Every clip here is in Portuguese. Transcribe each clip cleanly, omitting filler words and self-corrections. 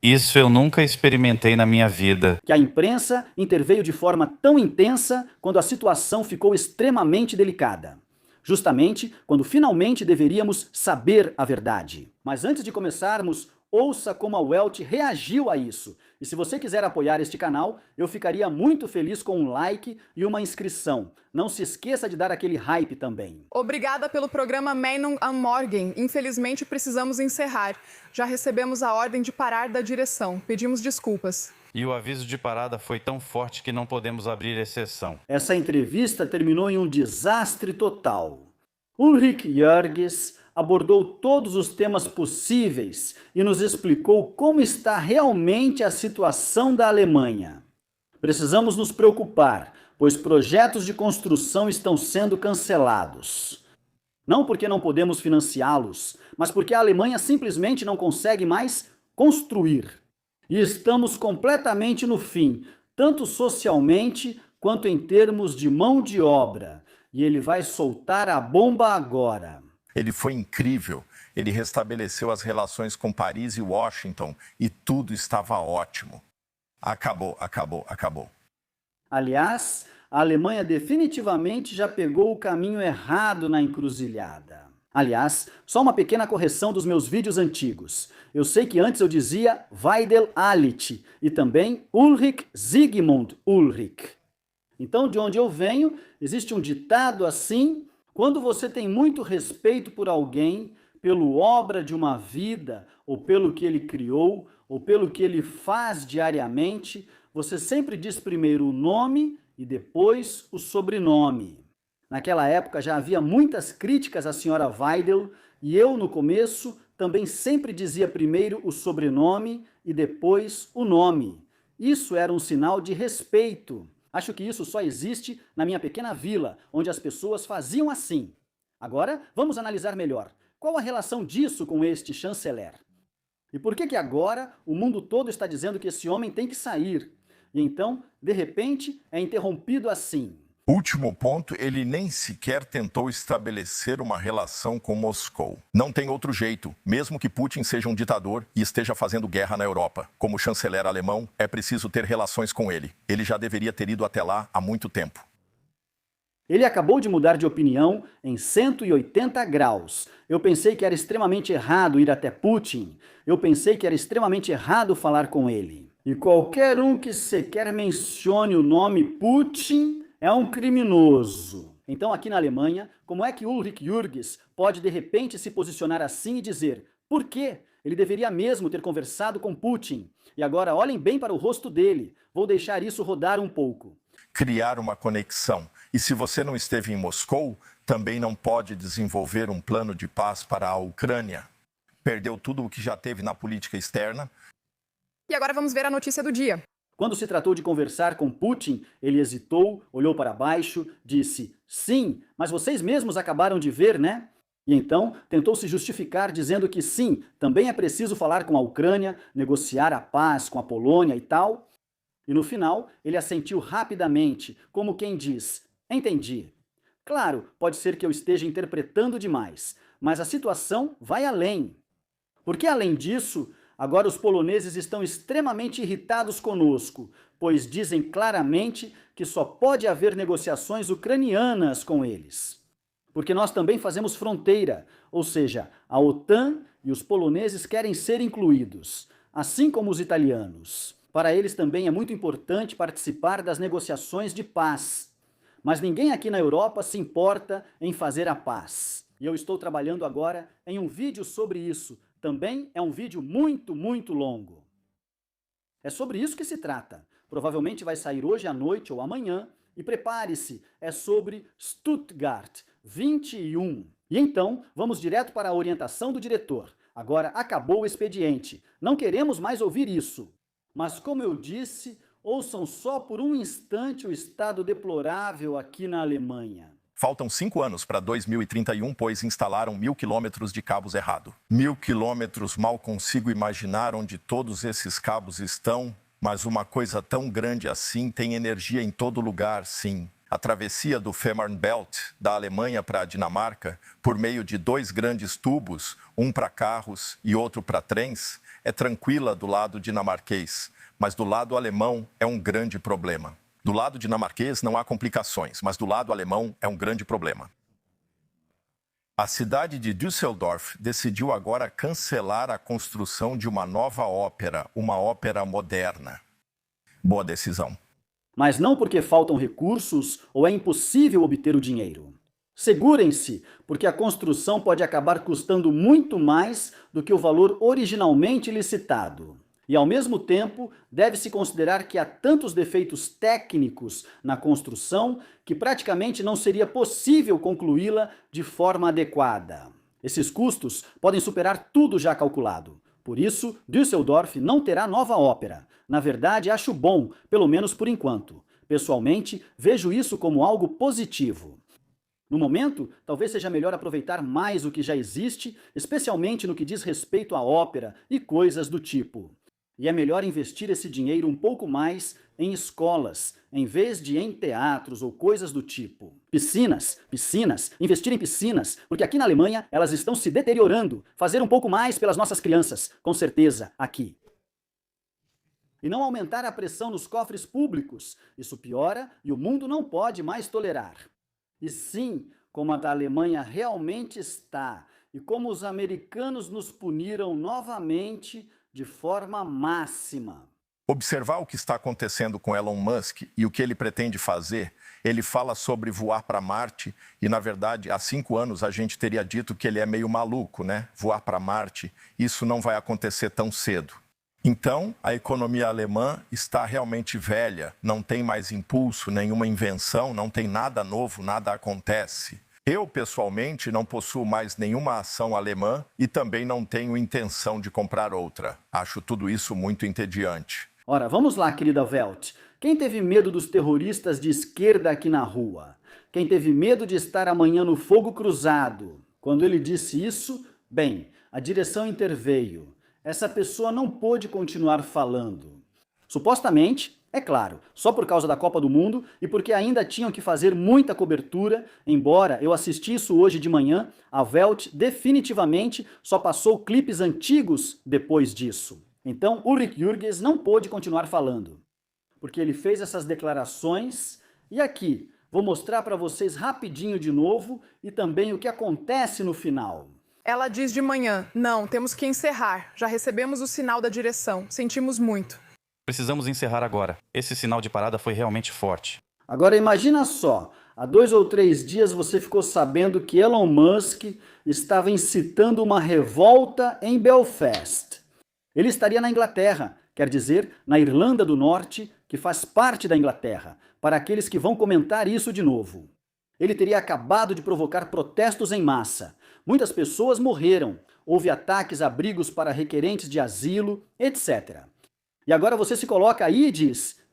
Isso eu nunca experimentei na minha vida. Que a imprensa interveio de forma tão intensa quando a situação ficou extremamente delicada. Justamente quando finalmente deveríamos saber a verdade. Mas antes de começarmos, ouça como a Welt reagiu a isso. E se você quiser apoiar este canal, eu ficaria muito feliz com um like e uma inscrição. Não se esqueça de dar aquele hype também. Obrigada pelo programa Meinung am Morgen. Infelizmente precisamos encerrar. Já recebemos a ordem de parar da direção. Pedimos desculpas. E o aviso de parada foi tão forte que não podemos abrir exceção. Essa entrevista terminou em um desastre total. Ulrich Jörges abordou todos os temas possíveis e nos explicou como está realmente a situação da Alemanha. Precisamos nos preocupar, pois projetos de construção estão sendo cancelados. Não porque não podemos financiá-los, mas porque a Alemanha simplesmente não consegue mais construir. E estamos completamente no fim, tanto socialmente quanto em termos de mão de obra. E ele vai soltar a bomba agora. Ele foi incrível. Ele restabeleceu as relações com Paris e Washington e tudo estava ótimo. Acabou. Aliás, a Alemanha definitivamente já pegou o caminho errado na encruzilhada. Aliás, só uma pequena correção dos meus vídeos antigos. Eu sei que antes eu dizia Weidel Alit e também Ulrich Sigmund Ulrich. Então, de onde eu venho, existe um ditado assim: quando você tem muito respeito por alguém, pela obra de uma vida, ou pelo que ele criou, ou pelo que ele faz diariamente, você sempre diz primeiro o nome e depois o sobrenome. Naquela época já havia muitas críticas à senhora Weidel e eu, no começo, também sempre dizia primeiro o sobrenome e depois o nome. Isso era um sinal de respeito. Acho que isso só existe na minha pequena vila, onde as pessoas faziam assim. Agora, vamos analisar melhor. Qual a relação disso com este chanceler? E por que agora o mundo todo está dizendo que esse homem tem que sair? E então, de repente, é interrompido assim. Último ponto, ele nem sequer tentou estabelecer uma relação com Moscou. Não tem outro jeito, mesmo que Putin seja um ditador e esteja fazendo guerra na Europa. Como chanceler alemão, é preciso ter relações com ele. Ele já deveria ter ido até lá há muito tempo. Ele acabou de mudar de opinião em 180 graus. Eu pensei que era extremamente errado ir até Putin. Eu pensei que era extremamente errado falar com ele. E qualquer um que sequer mencione o nome Putin é um criminoso. Então, aqui na Alemanha, como é que Ulrich Jürges pode de repente se posicionar assim e dizer por quê? Ele deveria mesmo ter conversado com Putin. E agora olhem bem para o rosto dele. Vou deixar isso rodar um pouco. Criar uma conexão. E se você não esteve em Moscou, também não pode desenvolver um plano de paz para a Ucrânia. Perdeu tudo o que já teve na política externa. E agora vamos ver a notícia do dia. Quando se tratou de conversar com Putin, ele hesitou, olhou para baixo, disse: sim, mas vocês mesmos acabaram de ver, né? E então tentou se justificar dizendo que sim, também é preciso falar com a Ucrânia, negociar a paz com a Polônia e tal. E no final, ele assentiu rapidamente, como quem diz: entendi. Claro, pode ser que eu esteja interpretando demais, mas a situação vai além. Porque além disso, agora os poloneses estão extremamente irritados conosco, pois dizem claramente que só pode haver negociações ucranianas com eles. Porque nós também fazemos fronteira, ou seja, a OTAN e os poloneses querem ser incluídos, assim como os italianos. Para eles também é muito importante participar das negociações de paz. Mas ninguém aqui na Europa se importa em fazer a paz. E eu estou trabalhando agora em um vídeo sobre isso. Também é um vídeo muito longo. É sobre isso que se trata. Provavelmente vai sair hoje à noite ou amanhã. E prepare-se, é sobre Stuttgart 21. E então, vamos direto para a orientação do diretor. Agora acabou o expediente. Não queremos mais ouvir isso. Mas como eu disse, ouçam só por um instante o estado deplorável aqui na Alemanha. Faltam 5 anos para 2031, pois instalaram 1.000 quilômetros de cabos errado. 1.000 quilômetros, mal consigo imaginar onde todos esses cabos estão, mas uma coisa tão grande assim tem energia em todo lugar, sim. A travessia do Fehmarnbelt, da Alemanha para a Dinamarca, por meio de 2 grandes tubos, um para carros e outro para trens, é tranquila do lado dinamarquês, mas do lado alemão é um grande problema. Do lado dinamarquês não há complicações, mas do lado alemão é um grande problema. A cidade de Düsseldorf decidiu agora cancelar a construção de uma nova ópera, uma ópera moderna. Boa decisão. Mas não porque faltam recursos ou é impossível obter o dinheiro. Segurem-se, porque a construção pode acabar custando muito mais do que o valor originalmente licitado. E, ao mesmo tempo, deve-se considerar que há tantos defeitos técnicos na construção que praticamente não seria possível concluí-la de forma adequada. Esses custos podem superar tudo já calculado. Por isso, Düsseldorf não terá nova ópera. Na verdade, acho bom, pelo menos por enquanto. Pessoalmente, vejo isso como algo positivo. No momento, talvez seja melhor aproveitar mais o que já existe, especialmente no que diz respeito à ópera e coisas do tipo. E é melhor investir esse dinheiro um pouco mais em escolas, em vez de em teatros ou coisas do tipo. Piscinas, investir em piscinas, porque aqui na Alemanha elas estão se deteriorando. Fazer um pouco mais pelas nossas crianças, com certeza, aqui. E não aumentar a pressão nos cofres públicos. Isso piora e o mundo não pode mais tolerar. E sim, como a da Alemanha realmente está, e como os americanos nos puniram novamente de forma máxima. Observar o que está acontecendo com Elon Musk e o que ele pretende fazer, ele fala sobre voar para Marte e, na verdade, há 5 anos a gente teria dito que ele é meio maluco, né? Voar para Marte, isso não vai acontecer tão cedo. Então, a economia alemã está realmente velha, não tem mais impulso, nenhuma invenção, não tem nada novo, nada acontece. Eu, pessoalmente, não possuo mais nenhuma ação alemã e também não tenho intenção de comprar outra. Acho tudo isso muito entediante. Ora, vamos lá, querida Welt. Quem teve medo dos terroristas de esquerda aqui na rua? Quem teve medo de estar amanhã no fogo cruzado? Quando ele disse isso, bem, a direção interveio. Essa pessoa não pôde continuar falando. Supostamente, é claro, só por causa da Copa do Mundo e porque ainda tinham que fazer muita cobertura, embora eu assisti isso hoje de manhã, a Welt definitivamente só passou clipes antigos depois disso. Então, Ulrich Jürgens não pôde continuar falando, porque ele fez essas declarações e aqui vou mostrar para vocês rapidinho de novo e também o que acontece no final. Ela diz de manhã: não, temos que encerrar. Já recebemos o sinal da direção. Sentimos muito. Precisamos encerrar agora. Esse sinal de parada foi realmente forte. Agora imagina só, há 2 ou 3 dias você ficou sabendo que Elon Musk estava incitando uma revolta em Belfast. Ele estaria na Inglaterra, quer dizer, na Irlanda do Norte, que faz parte da Inglaterra, para aqueles que vão comentar isso de novo. Ele teria acabado de provocar protestos em massa. Muitas pessoas morreram, houve ataques a abrigos para requerentes de asilo, etc. E agora você se coloca aí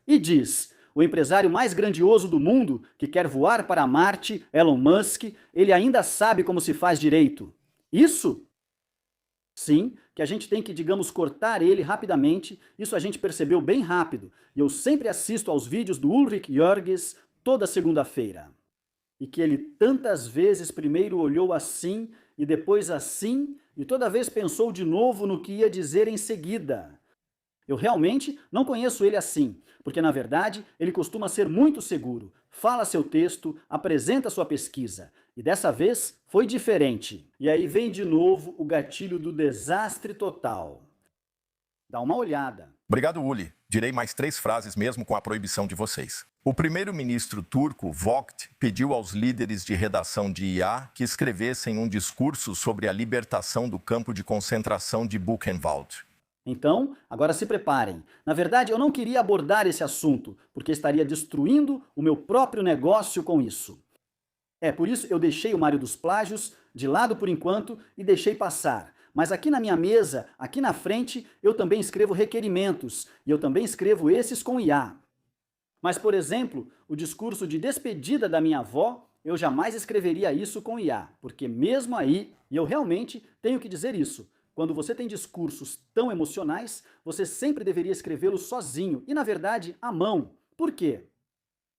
e diz, o empresário mais grandioso do mundo, que quer voar para Marte, Elon Musk, ele ainda sabe como se faz direito. Isso? Sim, que a gente tem que, digamos, cortar ele rapidamente, isso a gente percebeu bem rápido, e eu sempre assisto aos vídeos do Ulrich Jürgens toda segunda-feira. E que ele tantas vezes primeiro olhou assim, e depois assim, e toda vez pensou de novo no que ia dizer em seguida. Eu realmente não conheço ele assim, porque na verdade ele costuma ser muito seguro, fala seu texto, apresenta sua pesquisa. E dessa vez foi diferente. E aí vem de novo o gatilho do desastre total. Dá uma olhada. Obrigado, Uli. Direi mais 3 frases mesmo com a proibição de vocês. O primeiro-ministro turco, Vogt, pediu aos líderes de redação de IA que escrevessem um discurso sobre a libertação do campo de concentração de Buchenwald. Então, agora se preparem. Na verdade, eu não queria abordar esse assunto, porque estaria destruindo o meu próprio negócio com isso. Por isso eu deixei o Mário dos Plágios de lado por enquanto e deixei passar. Mas aqui na minha mesa, aqui na frente, eu também escrevo requerimentos, e eu também escrevo esses com IA. Mas, por exemplo, o discurso de despedida da minha avó, eu jamais escreveria isso com IA, porque mesmo aí, e eu realmente tenho que dizer isso, quando você tem discursos tão emocionais, você sempre deveria escrevê-los sozinho e, na verdade, à mão. Por quê?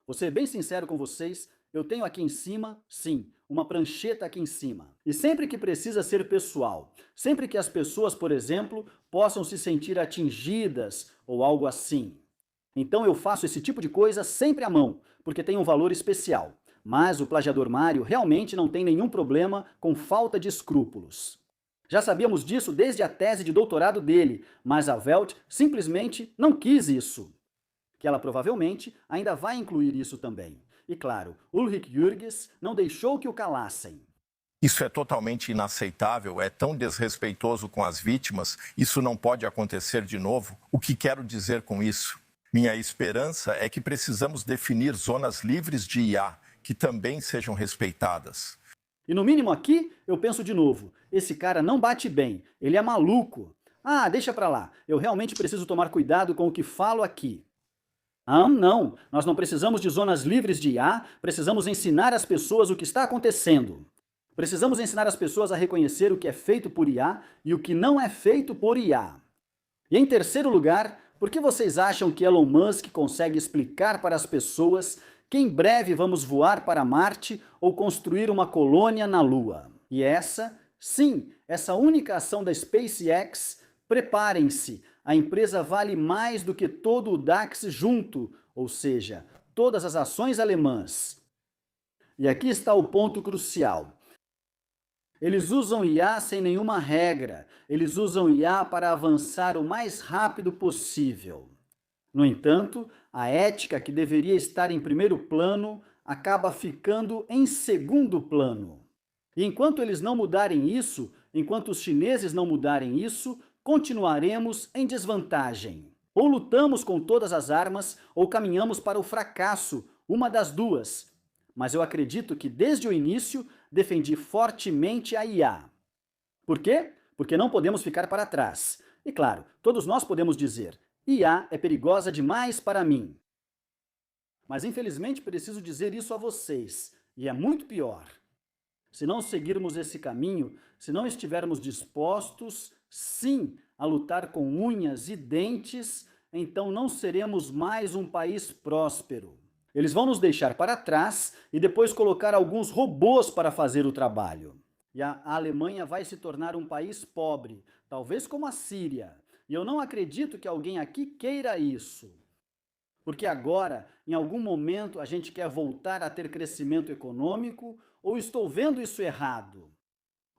Vou ser bem sincero com vocês, eu tenho aqui em cima, sim, uma prancheta aqui em cima. E sempre que precisa ser pessoal, sempre que as pessoas, por exemplo, possam se sentir atingidas ou algo assim. Então eu faço esse tipo de coisa sempre à mão, porque tem um valor especial. Mas o plagiador Mário realmente não tem nenhum problema com falta de escrúpulos. Já sabíamos disso desde a tese de doutorado dele, mas a Welt simplesmente não quis isso. Que ela provavelmente ainda vai incluir isso também. E claro, Ulrich Jürges não deixou que o calassem. Isso é totalmente inaceitável, é tão desrespeitoso com as vítimas, isso não pode acontecer de novo. O que quero dizer com isso? Minha esperança é que precisamos definir zonas livres de IA, que também sejam respeitadas. E no mínimo aqui, eu penso de novo, esse cara não bate bem, ele é maluco. Ah, deixa pra lá, eu realmente preciso tomar cuidado com o que falo aqui. Ah, não, nós não precisamos de zonas livres de IA, precisamos ensinar as pessoas o que está acontecendo. Precisamos ensinar as pessoas a reconhecer o que é feito por IA e o que não é feito por IA. E em terceiro lugar, por que vocês acham que Elon Musk consegue explicar para as pessoas que em breve vamos voar para Marte ou construir uma colônia na Lua? E essa, sim, essa única ação da SpaceX, preparem-se, a empresa vale mais do que todo o DAX junto, ou seja, todas as ações alemãs. E aqui está o ponto crucial. Eles usam IA sem nenhuma regra, eles usam IA para avançar o mais rápido possível. No entanto, a ética que deveria estar em primeiro plano acaba ficando em segundo plano. E enquanto eles não mudarem isso, enquanto os chineses não mudarem isso, continuaremos em desvantagem. Ou lutamos com todas as armas, ou caminhamos para o fracasso, uma das duas. Mas eu acredito que desde o início defendi fortemente a IA. Por quê? Porque não podemos ficar para trás. E claro, todos nós podemos dizer, IA é perigosa demais para mim. Mas infelizmente preciso dizer isso a vocês, e é muito pior. Se não seguirmos esse caminho, se não estivermos dispostos, sim, a lutar com unhas e dentes, então não seremos mais um país próspero. Eles vão nos deixar para trás e depois colocar alguns robôs para fazer o trabalho. E a Alemanha vai se tornar um país pobre, talvez como a Síria. E eu não acredito que alguém aqui queira isso. Porque agora, em algum momento, a gente quer voltar a ter crescimento econômico, ou estou vendo isso errado?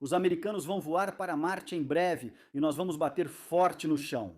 Os americanos vão voar para Marte em breve e nós vamos bater forte no chão.